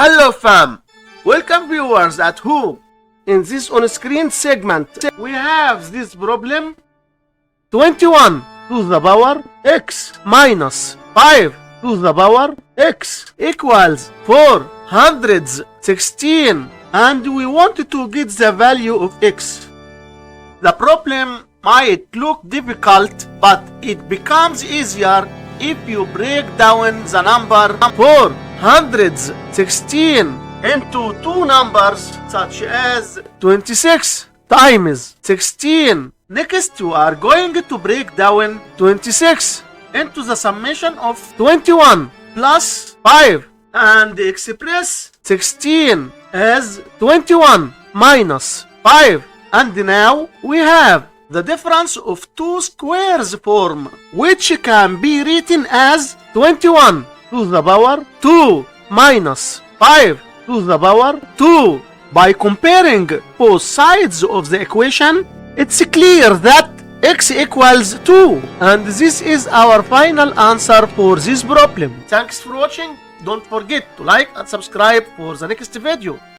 Hello fam, welcome viewers at home. In this on-screen segment, we have this problem 21 to the power x minus 5 to the power x equals 416, and we want to get the value of x. The problem might look difficult, but it becomes easier if you break down the number 416 into two numbers such as 26 times 16. Next, you are going to break down 26 into the summation of 21 plus 5 and express 16 as 21 minus 5. And now we have the difference of two squares form, which can be written as 21 to the power 2 minus 5 to the power 2. By comparing both sides of the equation, it's clear that x equals 2, and this is our final answer for this problem. Thanks for watching. Don't forget to like and subscribe for the next video.